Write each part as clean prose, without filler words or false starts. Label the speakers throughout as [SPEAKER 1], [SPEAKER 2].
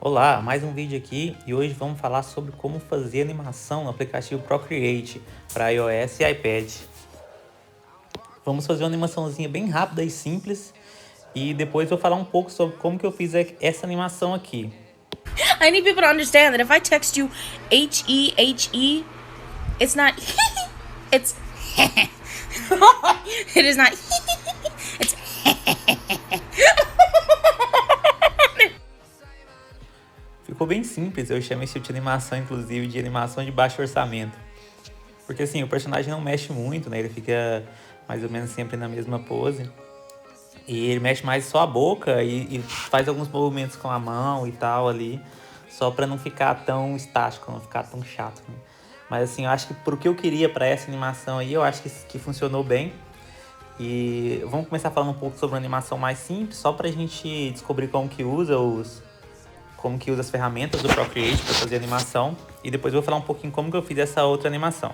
[SPEAKER 1] Olá, mais um vídeo aqui e hoje vamos falar sobre como fazer animação no aplicativo Procreate para iOS e iPad. Vamos fazer uma animaçãozinha bem rápida e simples e depois vou falar um pouco sobre como que eu fiz essa animação aqui.
[SPEAKER 2] I need people to understand that if I text you H-E-H-E, it's not it's it is not it's
[SPEAKER 1] Ficou bem simples, eu chamo esse tipo de animação inclusive de animação de baixo orçamento. Porque assim, o personagem não mexe muito, né? Ele fica mais ou menos sempre na mesma pose. E ele mexe mais só a boca e faz alguns movimentos com a mão e tal ali, só para não ficar tão estático, não ficar tão chato, né? Mas assim, eu acho que pro que eu queria para essa animação aí, eu acho que funcionou bem. E vamos começar falando um pouco sobre uma animação mais simples, só pra gente descobrir como que usa as ferramentas do Procreate para fazer animação. E depois eu vou falar um pouquinho como que eu fiz essa outra animação.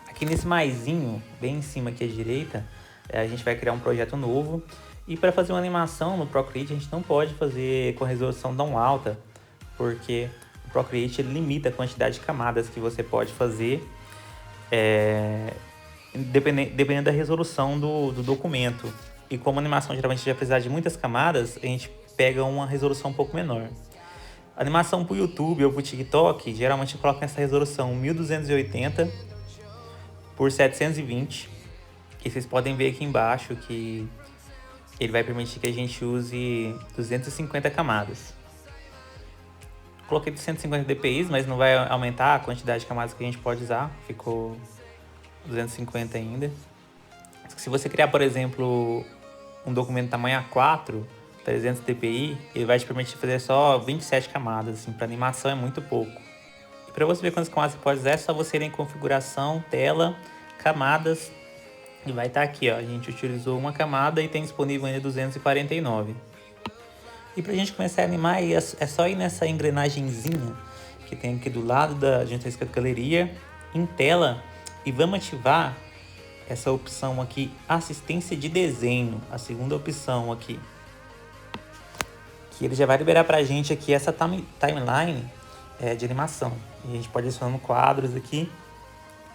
[SPEAKER 1] Aqui nesse maisinho, bem em cima aqui à direita, a gente vai criar um projeto novo. E para fazer uma animação no Procreate, a gente não pode fazer com resolução tão alta, porque o Procreate ele limita a quantidade de camadas que você pode fazer, dependendo da resolução do documento. E como a animação geralmente vai precisar de muitas camadas, a gente pega uma resolução um pouco menor. A animação para o YouTube ou para o TikTok, geralmente eu coloco nessa resolução 1280 por 720, que vocês podem ver aqui embaixo que ele vai permitir que a gente use 250 camadas. Coloquei de 150 dpi, mas não vai aumentar a quantidade de camadas que a gente pode usar. Ficou 250 ainda. Se você criar, por exemplo, um documento tamanho A4, 300 dpi, ele vai te permitir fazer só 27 camadas. Assim, para animação é muito pouco. E para você ver quantas camadas você pode usar, é só você ir em configuração, tela, camadas. E vai estar aqui, ó. A gente utilizou uma camada e tem disponível ainda 249. E pra gente começar a animar, é só ir nessa engrenagemzinha que tem aqui do lado da gente escrito galeria, em tela, e vamos ativar essa opção aqui, assistência de desenho, a segunda opção aqui. Que ele já vai liberar pra gente aqui essa timeline de animação. E a gente pode adicionar quadros aqui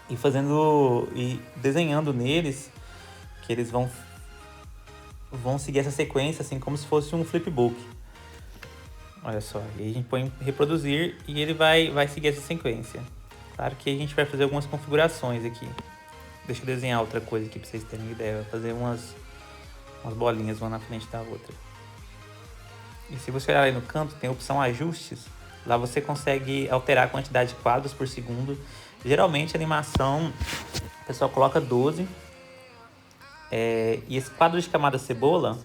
[SPEAKER 1] e desenhando neles, que eles vão seguir essa sequência assim como se fosse um flipbook. Olha só, e a gente põe reproduzir e ele vai seguir essa sequência. Claro que a gente vai fazer algumas configurações aqui. Deixa eu desenhar outra coisa aqui pra vocês terem ideia. Vou fazer umas bolinhas uma na frente da outra. E se você olhar aí no canto, tem a opção ajustes. Lá você consegue alterar a quantidade de quadros por segundo. Geralmente a animação, o pessoal coloca 12. E esse quadro de camada cebola,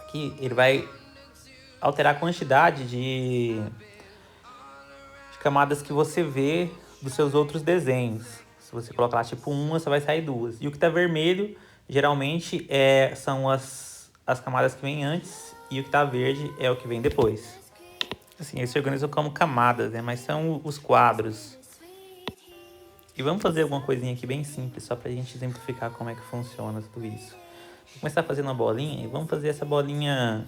[SPEAKER 1] aqui ele vai alterar a quantidade de camadas que você vê dos seus outros desenhos. Se você colocar lá tipo uma, você vai sair duas. E o que tá vermelho, geralmente, são as camadas que vêm antes. E o que tá verde é o que vem depois. Assim, eles se organizam como camadas, né? Mas são os quadros. E vamos fazer alguma coisinha aqui bem simples, só pra gente exemplificar como é que funciona tudo isso. Vou começar fazendo uma bolinha e vamos fazer essa bolinha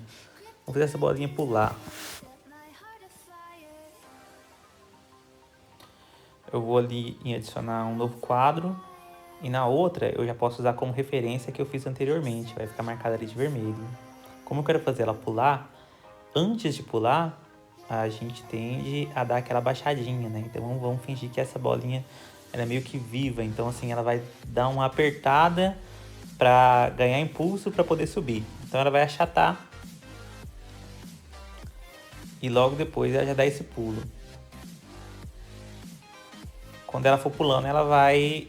[SPEAKER 1] pular. Eu vou ali em adicionar um novo quadro. E na outra eu já posso usar como referência que eu fiz anteriormente. Vai ficar marcada ali de vermelho. Como eu quero fazer ela pular, antes de pular, a gente tende a dar aquela baixadinha, né? Então vamos fingir que essa bolinha ela é meio que viva. Então assim, ela vai dar uma apertada para ganhar impulso para poder subir. Então ela vai achatar. E logo depois ela já dá esse pulo. Quando ela for pulando, ela vai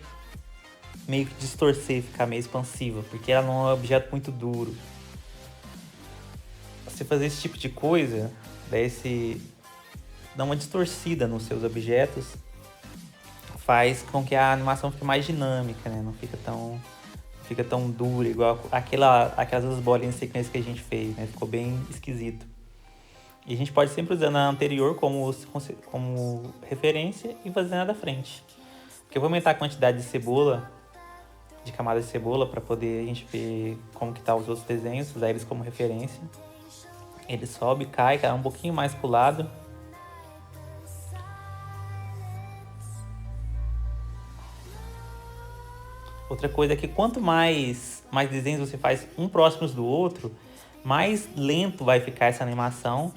[SPEAKER 1] meio que distorcer, ficar meio expansiva, porque ela não é um objeto muito duro. Você fazer esse tipo de coisa, dá uma distorcida nos seus objetos, faz com que a animação fique mais dinâmica, né? Não fica tão dura, igual aquelas duas bolinhas de sequência que a gente fez, né? Ficou bem esquisito. E a gente pode sempre usar a anterior como referência e fazer na da frente. Porque eu vou aumentar a quantidade de camadas de cebola, para poder a gente ver como que tá os outros desenhos, usar eles como referência. Ele sobe, cai um pouquinho mais pro lado. Outra coisa é que quanto mais desenhos você faz um próximos do outro, mais lento vai ficar essa animação.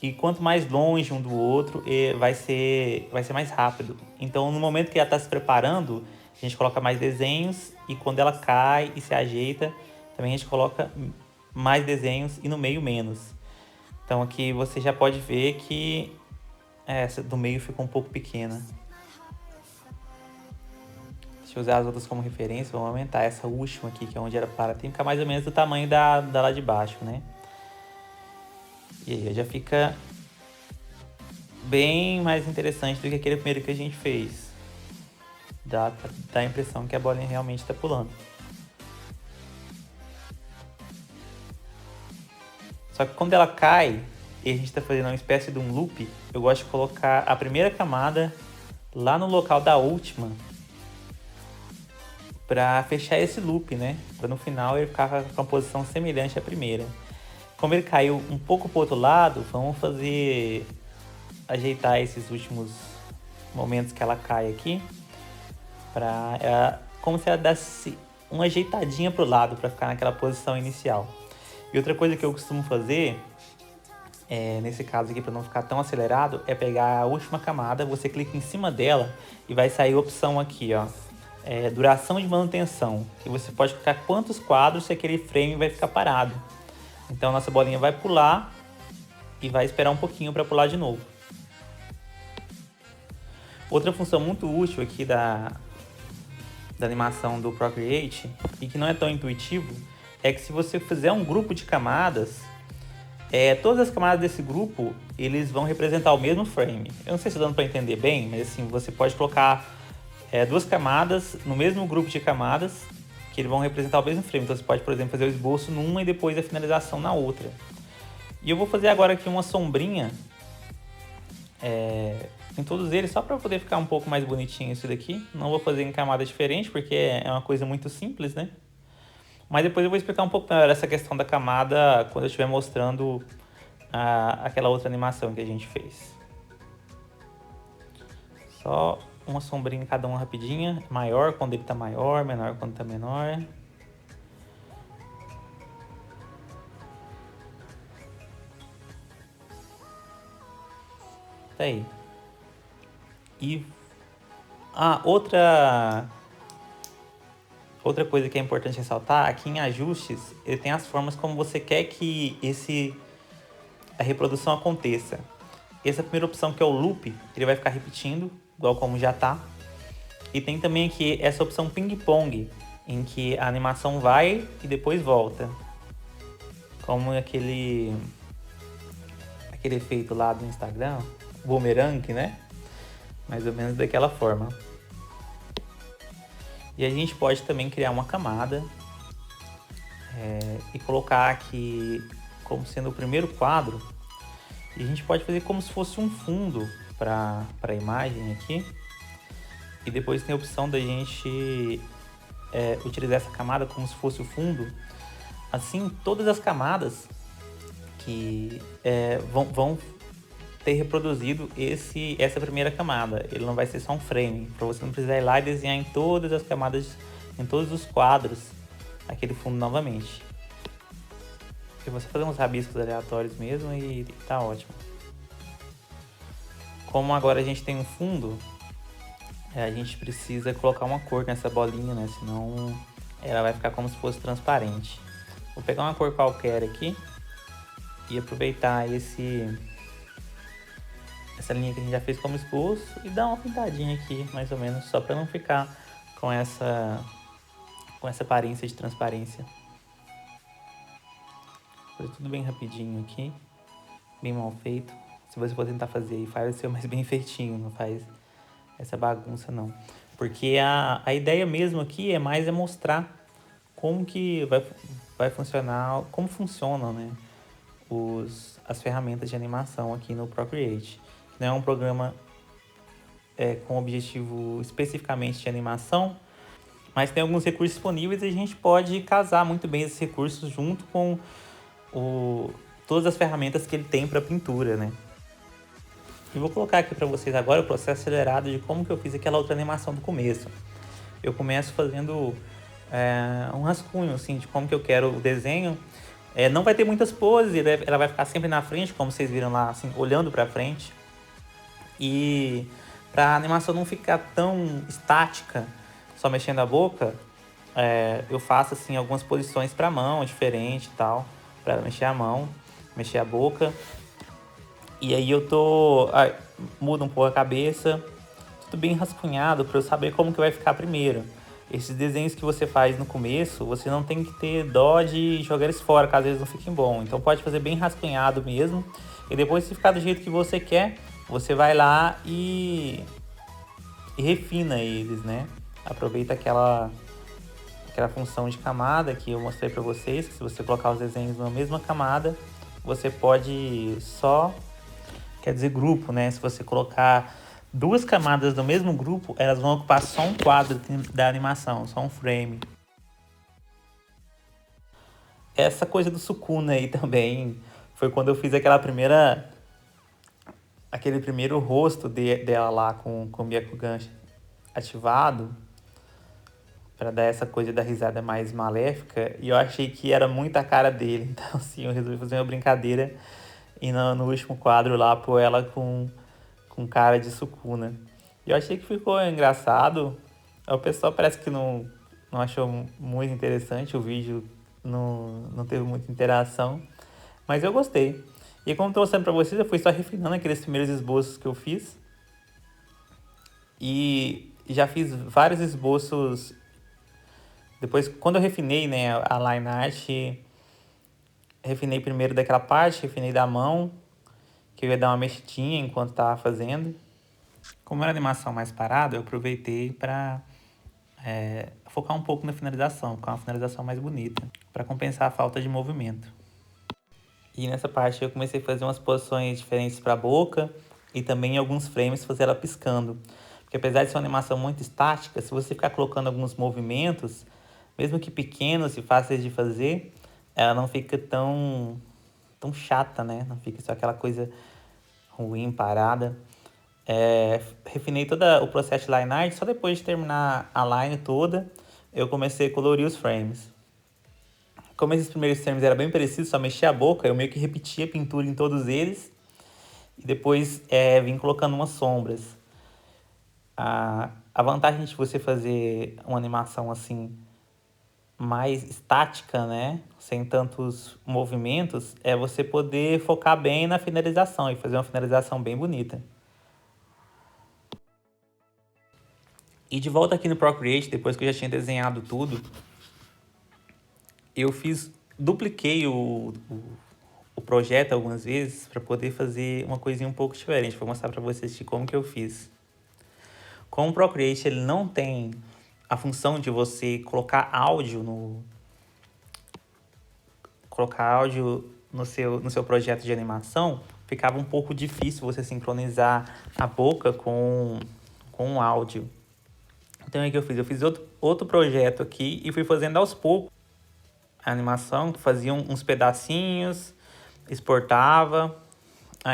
[SPEAKER 1] E quanto mais longe um do outro, vai ser mais rápido. Então, no momento que ela está se preparando, a gente coloca mais desenhos. E quando ela cai e se ajeita, também a gente coloca mais desenhos e no meio menos. Então, aqui você já pode ver que essa do meio ficou um pouco pequena. Deixa eu usar as outras como referência. Vamos aumentar essa última aqui, que é onde era para. Tem que ficar mais ou menos do tamanho da lá de baixo, né? E aí já fica bem mais interessante do que aquele primeiro que a gente fez. Dá a impressão que a bolinha realmente está pulando. Só que quando ela cai e a gente está fazendo uma espécie de um loop, eu gosto de colocar a primeira camada lá no local da última para fechar esse loop, né? Para no final ele ficar com uma posição semelhante à primeira. Como ele caiu um pouco pro outro lado, vamos ajeitar esses últimos momentos que ela cai aqui, como se ela desse uma ajeitadinha pro lado para ficar naquela posição inicial. E outra coisa que eu costumo fazer, nesse caso aqui para não ficar tão acelerado, é pegar a última camada, você clica em cima dela e vai sair a opção aqui, ó, duração de manutenção, que você pode colocar quantos quadros se aquele frame vai ficar parado. Então nossa bolinha vai pular e vai esperar um pouquinho para pular de novo. Outra função muito útil aqui da animação do Procreate, e que não é tão intuitivo, é que se você fizer um grupo de camadas, todas as camadas desse grupo eles vão representar o mesmo frame. Eu não sei se está dando para entender bem, mas assim, você pode colocar duas camadas no mesmo grupo de camadas que eles vão representar o mesmo frame. Então você pode, por exemplo, fazer o esboço numa e depois a finalização na outra. E eu vou fazer agora aqui uma sombrinha em todos eles, só para poder ficar um pouco mais bonitinho isso daqui. Não vou fazer em camada diferente, porque é uma coisa muito simples, né? Mas depois eu vou explicar um pouco melhor essa questão da camada quando eu estiver mostrando aquela outra animação que a gente fez. Só uma sombrinha em cada uma rapidinha. Maior quando ele tá maior, menor quando tá menor. Tá aí. E outra coisa que é importante ressaltar, aqui em ajustes, ele tem as formas como você quer que a reprodução aconteça. Essa primeira opção, que é o loop, ele vai ficar repetindo, igual como já tá. E tem também aqui essa opção ping-pong, em que a animação vai e depois volta. Como aquele efeito lá do Instagram, boomerang, né? Mais ou menos daquela forma. E a gente pode também criar uma camada e colocar aqui como sendo o primeiro quadro. E a gente pode fazer como se fosse um fundo para a imagem aqui. E depois tem a opção da gente utilizar essa camada como se fosse o fundo. Assim, todas as camadas que vão ter reproduzido essa primeira camada. Ele não vai ser só um frame, para você não precisar ir lá e desenhar em todas as camadas, em todos os quadros, aquele fundo novamente. E você fazer uns rabiscos aleatórios mesmo e tá ótimo. Como agora a gente tem um fundo, a gente precisa colocar uma cor nessa bolinha, né? Senão ela vai ficar como se fosse transparente. Vou pegar uma cor qualquer aqui e aproveitar essa linha que a gente já fez como esboço e dar uma pintadinha aqui, mais ou menos, só para não ficar com essa aparência de transparência. Fazer tudo bem rapidinho aqui, bem mal feito. Se você for tentar fazer aí, faz o seu mais bem feitinho, não faz essa bagunça não. Porque a ideia mesmo aqui é mostrar como que vai funcionar, como funcionam, né, as ferramentas de animação aqui no Procreate. Não é um programa com objetivo especificamente de animação, mas tem alguns recursos disponíveis e a gente pode casar muito bem esses recursos junto com todas as ferramentas que ele tem para pintura, né? E vou colocar aqui para vocês agora o processo acelerado de como que eu fiz aquela outra animação do começo. Eu começo fazendo um rascunho, assim, de como que eu quero o desenho. Não vai ter muitas poses, ela vai ficar sempre na frente, como vocês viram lá, assim, olhando para frente. E para a animação não ficar tão estática, só mexendo a boca, eu faço assim algumas posições para a mão, diferente e tal, para mexer a mão, mexer a boca. E aí mudo um pouco a cabeça, tudo bem rascunhado para eu saber como que vai ficar primeiro. Esses desenhos que você faz no começo, você não tem que ter dó de jogar eles fora, caso eles não fiquem bons. Então pode fazer bem rascunhado mesmo. E depois, se ficar do jeito que você quer, você vai lá e refina eles, né? Aproveita aquela função de camada que eu mostrei para vocês, que se você colocar os desenhos na mesma camada, você pode quer dizer grupo, né? Se você colocar 2 camadas do mesmo grupo, elas vão ocupar só um quadro da animação, só um frame. Essa coisa do Sukuna aí também foi quando eu fiz aquele primeiro rosto dela lá com o Byakugan ativado, para dar essa coisa da risada mais maléfica, e eu achei que era muito a cara dele. Então, assim, eu resolvi fazer uma brincadeira e no último quadro lá pôr ela com cara de Sukuna. E eu achei que ficou engraçado. O pessoal parece que não achou muito interessante o vídeo, não teve muita interação, mas eu gostei. E como estou mostrando para vocês, eu fui só refinando aqueles primeiros esboços que eu fiz. E já fiz vários esboços. Depois, quando eu refinei, né, a line art, refinei primeiro daquela parte, refinei da mão, que eu ia dar uma mexidinha enquanto estava fazendo. Como era animação mais parada, eu aproveitei para focar um pouco na finalização, ficar uma finalização mais bonita, para compensar a falta de movimento. E nessa parte eu comecei a fazer umas posições diferentes para a boca e também em alguns frames fazer ela piscando. Porque apesar de ser uma animação muito estática, se você ficar colocando alguns movimentos, mesmo que pequenos e fáceis de fazer, ela não fica tão chata, né? Não fica só aquela coisa ruim, parada. Refinei todo o processo de line art, só depois de terminar a line toda, eu comecei a colorir os frames. Como esses primeiros frames eram bem parecidos, só mexia a boca, eu meio que repetia a pintura em todos eles e depois vim colocando umas sombras. A vantagem de você fazer uma animação assim mais estática, né, sem tantos movimentos, é você poder focar bem na finalização e fazer uma finalização bem bonita. E de volta aqui no Procreate, depois que eu já tinha desenhado tudo, eu dupliquei o projeto algumas vezes para poder fazer uma coisinha um pouco diferente. Vou mostrar para vocês de como que eu fiz. Como o Procreate ele não tem a função de você colocar áudio no seu projeto de animação, ficava um pouco difícil você sincronizar a boca com o áudio. Então o que eu fiz? Eu fiz outro projeto aqui e fui fazendo aos poucos a animação, fazia uns pedacinhos, exportava.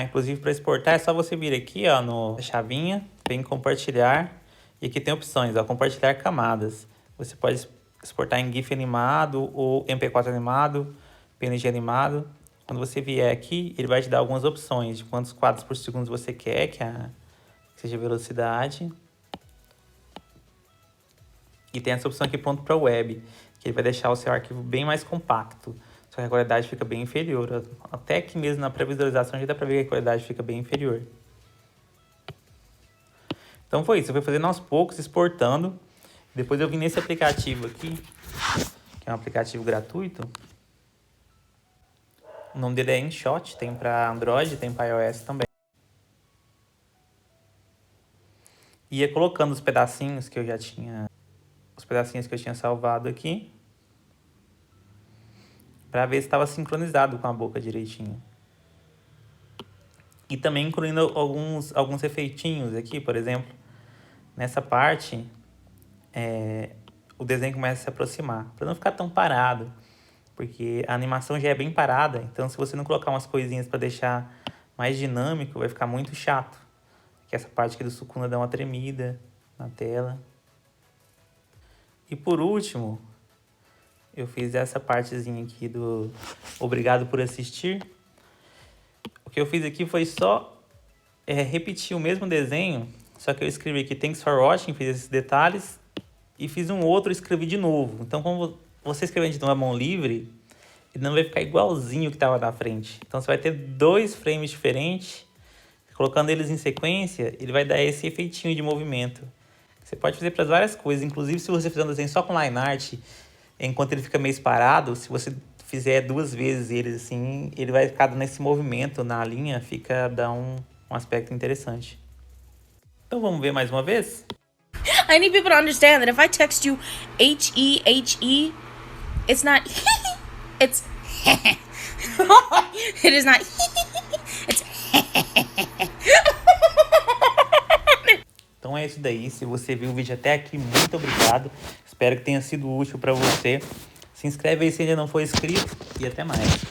[SPEAKER 1] Inclusive para exportar é só você vir aqui, ó, no chavinha, vem em compartilhar e aqui tem opções, ó, compartilhar camadas. Você pode exportar em GIF animado ou MP4 animado, PNG animado. Quando você vier aqui, ele vai te dar algumas opções de quantos quadros por segundo você quer, que seja a velocidade. E tem essa opção aqui pronto para web, que ele vai deixar o seu arquivo bem mais compacto. Só que a qualidade fica bem inferior. Até aqui mesmo na pré-visualização já dá para ver que a qualidade fica bem inferior. Então foi isso, eu fui fazendo aos poucos, exportando. Depois eu vim nesse aplicativo aqui, que é um aplicativo gratuito. O nome dele é InShot, tem para Android, tem para iOS também. Ia colocando os pedacinhos que eu tinha salvado aqui, para ver se estava sincronizado com a boca direitinho. E também incluindo alguns efeitinhos aqui, por exemplo, nessa parte, o desenho começa a se aproximar, para não ficar tão parado. porque a animação já é bem parada, então se você não colocar umas coisinhas para deixar mais dinâmico, vai ficar muito chato. Que essa parte aqui do Sukuna dá uma tremida na tela. E por último, eu fiz essa partezinha aqui do obrigado por assistir. O que eu fiz aqui foi só repetir o mesmo desenho, só que eu escrevi aqui thanks for watching, fiz esses detalhes e fiz um outro e escrevi de novo. Então, como você escrevendo de uma mão livre, ele não vai ficar igualzinho o que estava na frente. Então, você vai ter 2 frames diferentes. Colocando eles em sequência, ele vai dar esse efeitinho de movimento. Você pode fazer para várias coisas, inclusive se você fizer um desenho só com line art, enquanto ele fica meio parado, se você fizer 2 vezes ele assim, ele vai ficar nesse movimento na linha, dá um aspecto interessante. Então vamos ver mais uma vez?
[SPEAKER 2] I need people to understand that if I text you H-E-H-E, it's not it's it is not it's
[SPEAKER 1] Então é isso daí. Se você viu o vídeo até aqui, muito obrigado. Espero que tenha sido útil para você. Se inscreve aí se ainda não for inscrito e até mais.